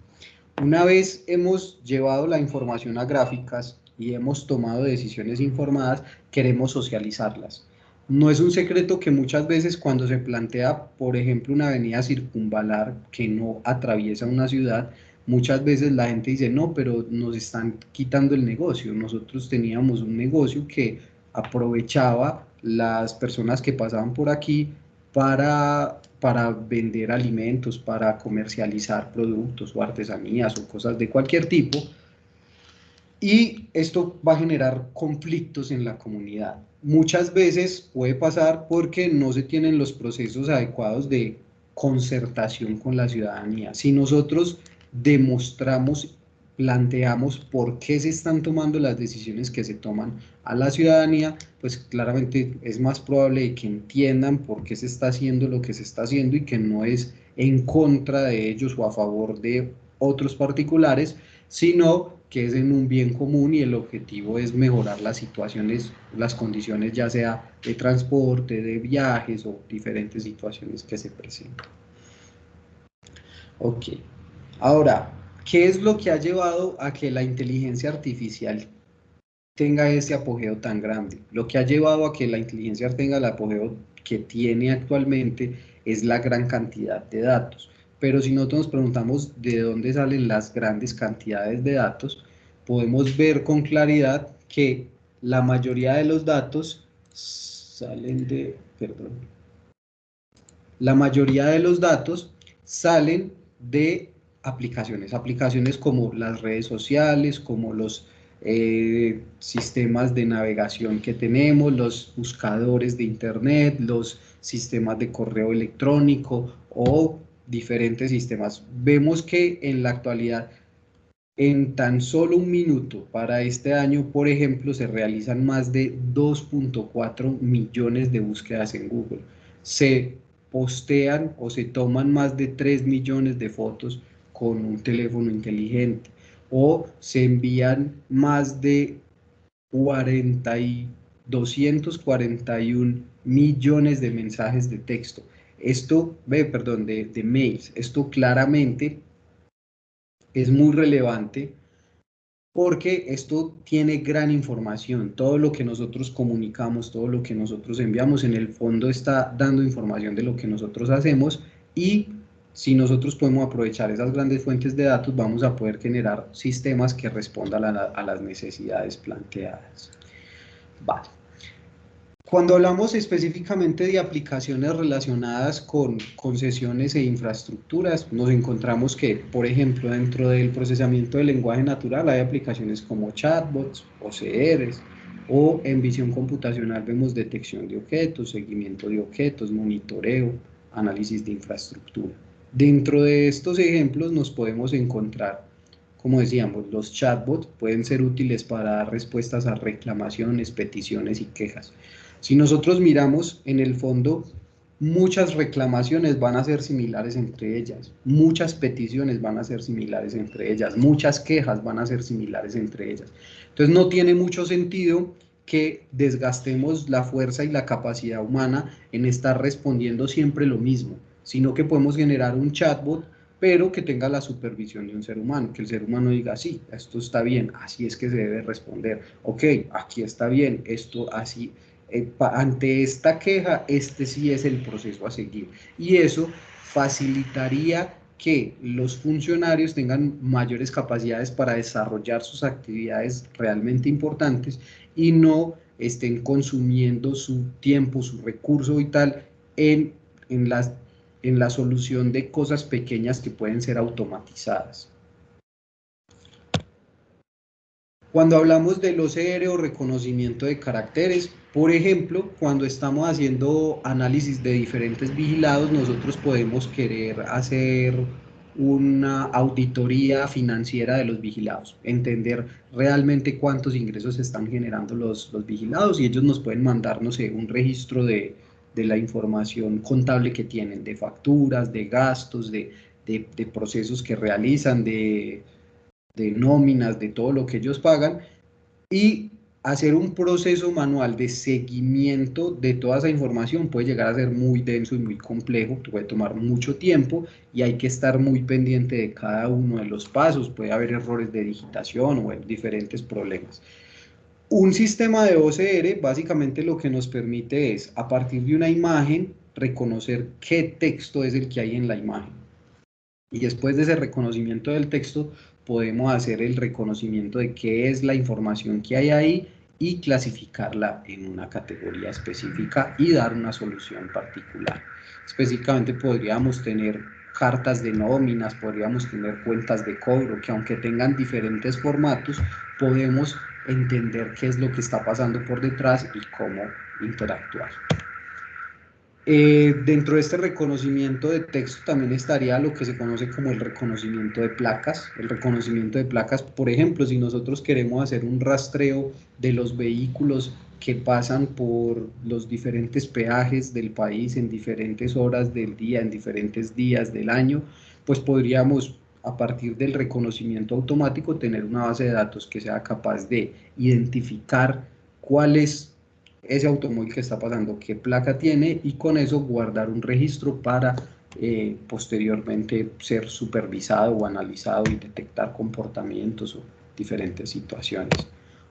una vez hemos llevado la información a gráficas y hemos tomado decisiones informadas, queremos socializarlas. No es un secreto que muchas veces cuando se plantea, por ejemplo, una avenida circunvalar que no atraviesa una ciudad, muchas veces la gente dice, no, pero nos están quitando el negocio. Nosotros teníamos un negocio que aprovechaba las personas que pasaban por aquí para vender alimentos, para comercializar productos o artesanías o cosas de cualquier tipo. Y esto va a generar conflictos en la comunidad. Muchas veces puede pasar porque no se tienen los procesos adecuados de concertación con la ciudadanía. Si nosotros demostramos, planteamos por qué se están tomando las decisiones que se toman a la ciudadanía, pues claramente es más probable que entiendan por qué se está haciendo lo que se está haciendo y que no es en contra de ellos o a favor de otros particulares, sino que es en un bien común y el objetivo es mejorar las situaciones, las condiciones ya sea de transporte, de viajes o diferentes situaciones que se presentan. Ok, ahora, ¿qué es lo que ha llevado a que la inteligencia artificial tenga ese apogeo tan grande? Lo que ha llevado a que la inteligencia tenga el apogeo que tiene actualmente es la gran cantidad de datos. Pero si nosotros nos preguntamos de dónde salen las grandes cantidades de datos, podemos ver con claridad que la mayoría de los datos salen de, perdón, la mayoría de los datos salen de aplicaciones como las redes sociales, como los sistemas de navegación que tenemos, los buscadores de internet, los sistemas de correo electrónico o diferentes sistemas. Vemos que en la actualidad, en tan solo un minuto para este año, por ejemplo, se realizan más de 2.4 millones de búsquedas en Google. Se postean o se toman más de 3 millones de fotos con un teléfono inteligente o se envían más de 241 millones de mensajes de texto. Esto, de mails. Esto claramente es muy relevante porque esto tiene gran información. Todo lo que nosotros comunicamos, todo lo que nosotros enviamos, en el fondo está dando información de lo que nosotros hacemos, y si nosotros podemos aprovechar esas grandes fuentes de datos, vamos a poder generar sistemas que respondan a las necesidades planteadas. Vale. Cuando hablamos específicamente de aplicaciones relacionadas con concesiones e infraestructuras, nos encontramos que, por ejemplo, dentro del procesamiento del lenguaje natural hay aplicaciones como chatbots, OCRs, o en visión computacional vemos detección de objetos, seguimiento de objetos, monitoreo, análisis de infraestructura. Dentro de estos ejemplos nos podemos encontrar, como decíamos, los chatbots pueden ser útiles para dar respuestas a reclamaciones, peticiones y quejas. Si nosotros miramos, en el fondo, muchas reclamaciones van a ser similares entre ellas, muchas peticiones van a ser similares entre ellas, muchas quejas van a ser similares entre ellas. Entonces no tiene mucho sentido que desgastemos la fuerza y la capacidad humana en estar respondiendo siempre lo mismo, sino que podemos generar un chatbot, pero que tenga la supervisión de un ser humano, que el ser humano diga, sí, esto está bien, así es que se debe responder, ok, aquí está bien, esto así, ante esta queja, este sí es el proceso a seguir. Y eso facilitaría que los funcionarios tengan mayores capacidades para desarrollar sus actividades realmente importantes y no estén consumiendo su tiempo, su recurso vital en, las, en la solución de cosas pequeñas que pueden ser automatizadas. Cuando hablamos del OCR o reconocimiento de caracteres, por ejemplo, cuando estamos haciendo análisis de diferentes vigilados, nosotros podemos querer hacer una auditoría financiera de los vigilados, entender realmente cuántos ingresos están generando los vigilados y ellos nos pueden mandar, no sé, un registro de la información contable que tienen, de facturas, de gastos, de procesos que realizan, de nóminas, de todo lo que ellos pagan, y hacer un proceso manual de seguimiento de toda esa información puede llegar a ser muy denso y muy complejo, puede tomar mucho tiempo y hay que estar muy pendiente de cada uno de los pasos, puede haber errores de digitación o diferentes problemas. Un sistema de OCR básicamente lo que nos permite es, a partir de una imagen, reconocer qué texto es el que hay en la imagen. Y después de ese reconocimiento del texto, podemos hacer el reconocimiento de qué es la información que hay ahí y clasificarla en una categoría específica y dar una solución particular. Específicamente podríamos tener cartas de nóminas, podríamos tener cuentas de cobro, que aunque tengan diferentes formatos, podemos entender qué es lo que está pasando por detrás y cómo interactuar. Dentro de este reconocimiento de texto también estaría lo que se conoce como el reconocimiento de placas. El reconocimiento de placas, por ejemplo, si nosotros queremos hacer un rastreo de los vehículos que pasan por los diferentes peajes del país en diferentes horas del día, en diferentes días del año, pues podríamos, a partir del reconocimiento automático, tener una base de datos que sea capaz de identificar cuál es ese automóvil que está pasando, qué placa tiene, y con eso guardar un registro para posteriormente ser supervisado o analizado y detectar comportamientos o diferentes situaciones.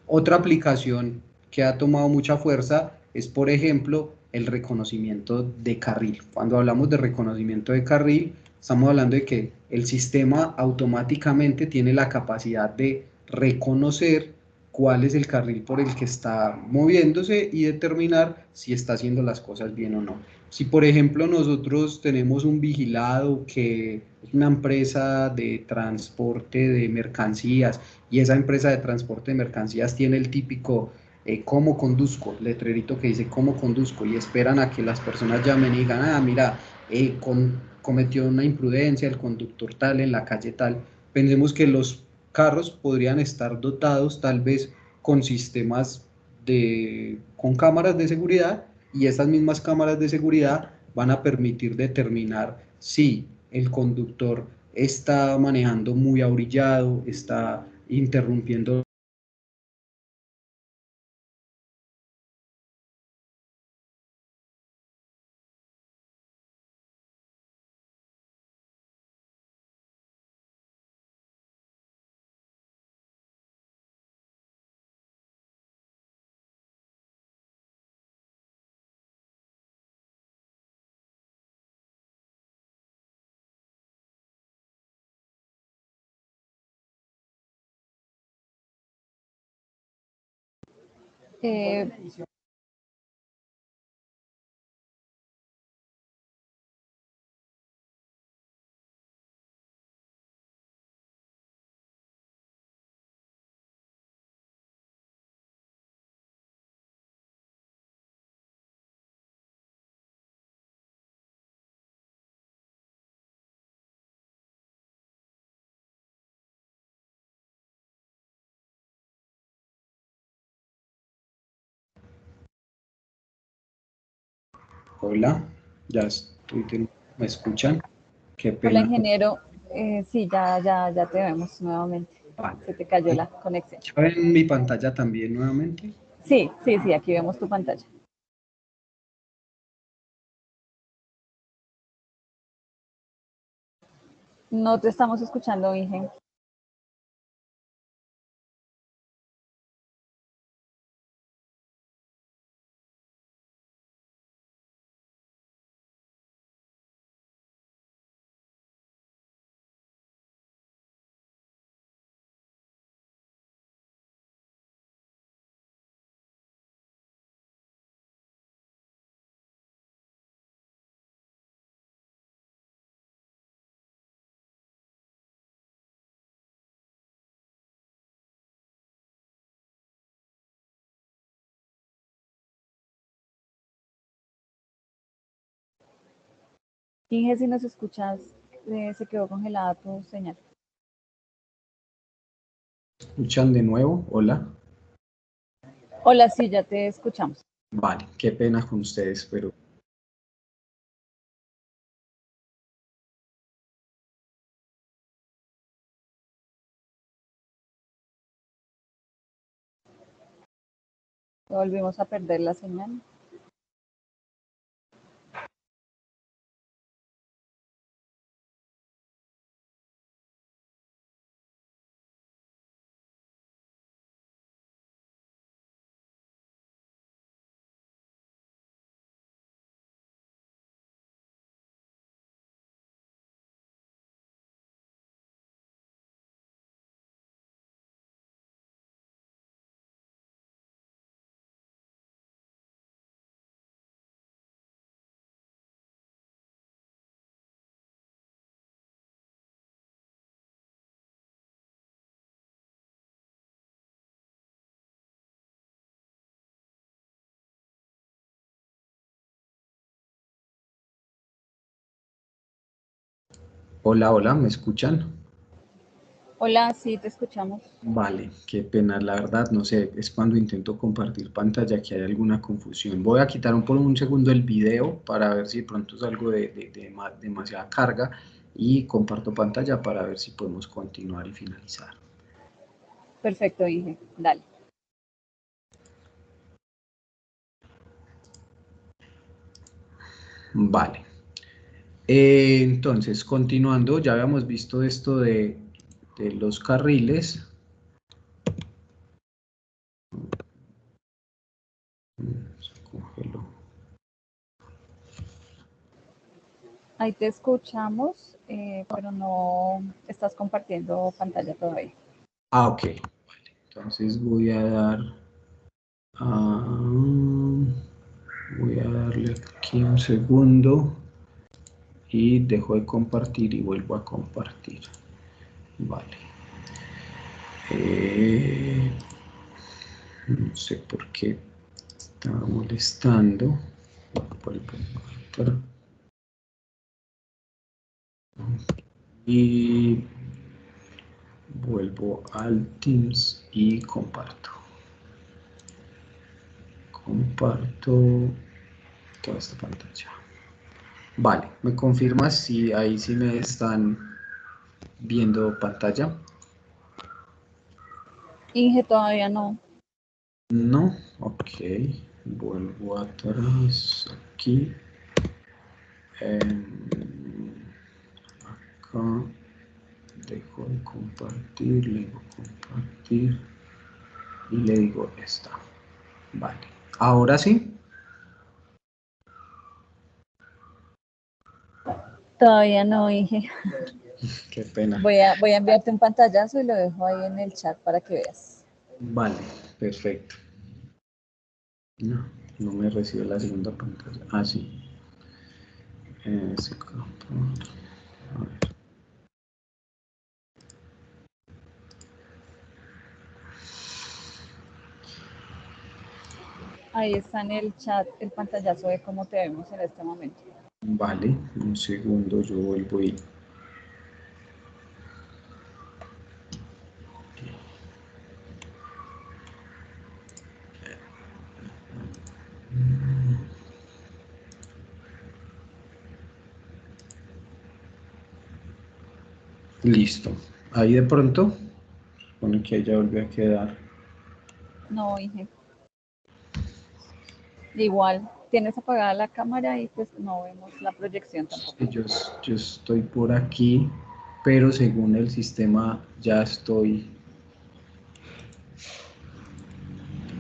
Otra aplicación que ha tomado mucha fuerza es, por ejemplo, el reconocimiento de carril. Cuando hablamos de reconocimiento de carril, estamos hablando de que el sistema automáticamente tiene la capacidad de reconocer cuál es el carril por el que está moviéndose y determinar si está haciendo las cosas bien o no. Si, por ejemplo, nosotros tenemos un vigilado que es una empresa de transporte de mercancías y esa empresa de transporte de mercancías tiene el típico cómo conduzco, letrerito que dice cómo conduzco, y esperan a que las personas llamen y digan, ah, mira, cometió una imprudencia el conductor tal en la calle tal. Pensemos que los carros podrían estar dotados tal vez con sistemas con cámaras de seguridad, y esas mismas cámaras de seguridad van a permitir determinar si el conductor está manejando muy abrillado, está interrumpiendo. Eh, Hola, ya estoy, ¿me escuchan? Qué Hola, pena. ingeniero. Sí, ya te vemos nuevamente. Vale. Se te cayó la conexión. ¿Ya ven mi pantalla también nuevamente? Sí, sí, sí, aquí vemos tu pantalla. No te estamos escuchando, Inge. Inge, si nos escuchas, se quedó congelada tu señal. ¿Escuchan de nuevo? Hola. Hola, sí, ya te escuchamos. Vale, qué pena con ustedes, pero Volvimos a perder la señal. hola, hola, ¿me escuchan? Hola, sí, te escuchamos. Vale, qué pena, la verdad, no sé, es cuando intento compartir pantalla que hay alguna confusión. Voy a quitar por un segundo el video para ver si de pronto es algo de demasiada carga y comparto pantalla para ver si podemos continuar y finalizar. Perfecto, Inge. Dale. Vale. Entonces, continuando, ya habíamos visto esto de los carriles. Se congeló. Ahí te escuchamos, pero no estás compartiendo pantalla todavía. Ah, ok. Vale. Entonces voy a darle aquí un segundo y dejo de compartir y vuelvo a compartir. Vale. No sé por qué estaba molestando. Vuelvo a compartir. Y vuelvo al Teams y comparto. Comparto toda esta pantalla. Vale, ¿me confirmas si ahí sí me están viendo pantalla? Inge, todavía no. No, ok. Vuelvo atrás aquí. Acá dejo de compartir, le digo compartir y le digo esta. Vale, ahora sí. Todavía no, Inge. Qué pena. Voy a enviarte un pantallazo y lo dejo ahí en el chat para que veas. Vale, perfecto. No, no me recibe la segunda pantalla. Ah, sí. Ese campo. A ver. Ahí está en el chat el pantallazo de cómo te vemos en este momento. Vale, un segundo, yo vuelvo y... Listo. Ahí de pronto, pone que ya volvió a quedar. No, Inge. Igual, tienes apagada la cámara y pues no vemos la proyección tampoco. Sí, yo estoy por aquí, pero según el sistema ya estoy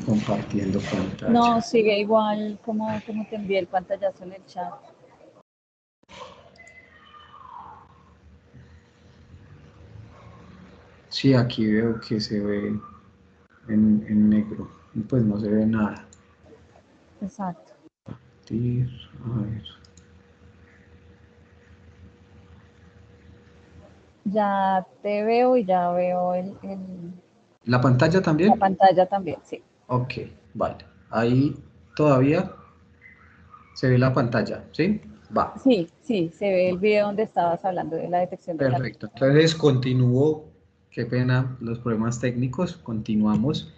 compartiendo pantalla. No, sigue igual como te envié el pantallazo en el chat. Sí, aquí veo que se ve en negro, pues no se ve nada. Exacto. A ver. Ya te veo y ya veo ¿La pantalla la también? pantalla también, sí. Ok, vale. Ahí todavía se ve la pantalla, ¿sí? Va. Sí, sí, se ve el video donde estabas hablando de la detección de carga. Perfecto. Entonces continúo. Qué pena los problemas técnicos. Continuamos.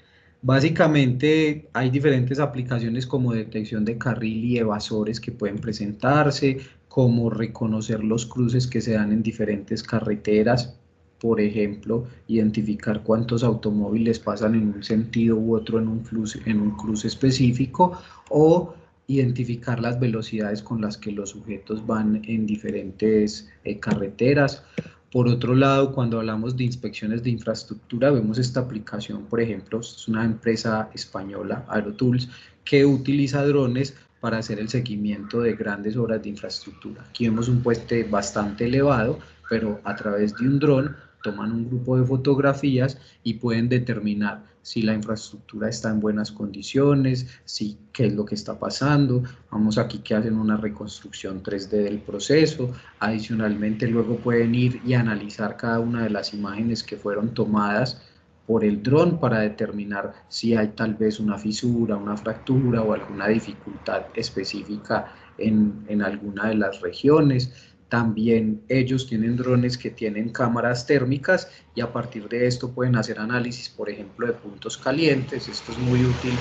Básicamente hay diferentes aplicaciones como detección de carril y evasores que pueden presentarse, como reconocer los cruces que se dan en diferentes carreteras, por ejemplo, identificar cuántos automóviles pasan en un sentido u otro en un cruce específico, o identificar las velocidades con las que los sujetos van en diferentes carreteras. Por otro lado, cuando hablamos de inspecciones de infraestructura, vemos esta aplicación, por ejemplo, es una empresa española, Aerotools, que utiliza drones para hacer el seguimiento de grandes obras de infraestructura. Aquí vemos un puente bastante elevado, pero a través de un dron toman un grupo de fotografías y pueden determinar si la infraestructura está en buenas condiciones, si qué es lo que está pasando. Vamos aquí que hacen una reconstrucción 3D del proceso. Adicionalmente, luego pueden ir y analizar cada una de las imágenes que fueron tomadas por el dron para determinar si hay tal vez una fisura, una fractura o alguna dificultad específica en alguna de las regiones. También ellos tienen drones que tienen cámaras térmicas y a partir de esto pueden hacer análisis, por ejemplo, de puntos calientes. Esto es muy útil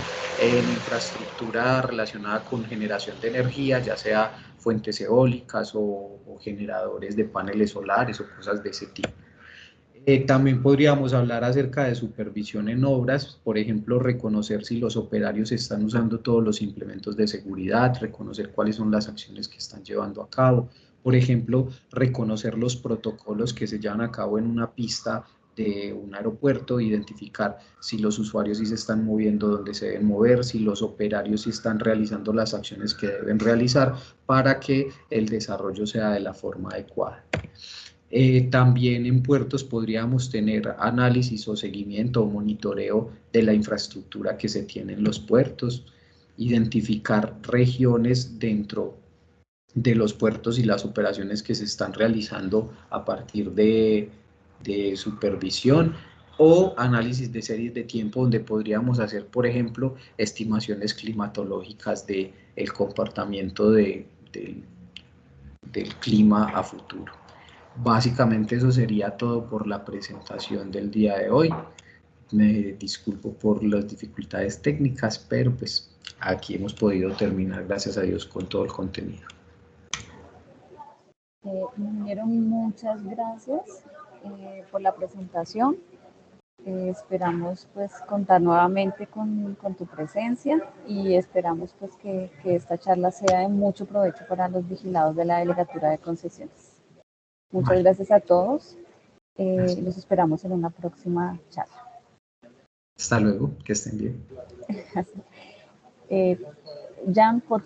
en infraestructura relacionada con generación de energía, ya sea fuentes eólicas o generadores de paneles solares o cosas de ese tipo. También podríamos hablar acerca de supervisión en obras, por ejemplo, reconocer si los operarios están usando todos los implementos de seguridad, reconocer cuáles son las acciones que están llevando a cabo, por ejemplo, reconocer los protocolos que se llevan a cabo en una pista de un aeropuerto, identificar si los usuarios sí se están moviendo donde se deben mover, si los operarios sí están realizando las acciones que deben realizar para que el desarrollo sea de la forma adecuada. También en puertos podríamos tener análisis o seguimiento o monitoreo de la infraestructura que se tiene en los puertos, identificar regiones dentro de los puertos y las operaciones que se están realizando a partir de supervisión, o análisis de series de tiempo donde podríamos hacer, por ejemplo, estimaciones climatológicas del comportamiento del clima a futuro. Básicamente eso sería todo por la presentación del día de hoy. Me disculpo por las dificultades técnicas, pero pues aquí hemos podido terminar, gracias a Dios, con todo el contenido. Ingeniero, muchas gracias por la presentación. Esperamos pues contar nuevamente con tu presencia y esperamos pues que esta charla sea de mucho provecho para los vigilados de la Delegatura de Concesiones. Muchas gracias a todos. Los esperamos en una próxima charla. Hasta luego, que estén bien. Jan, por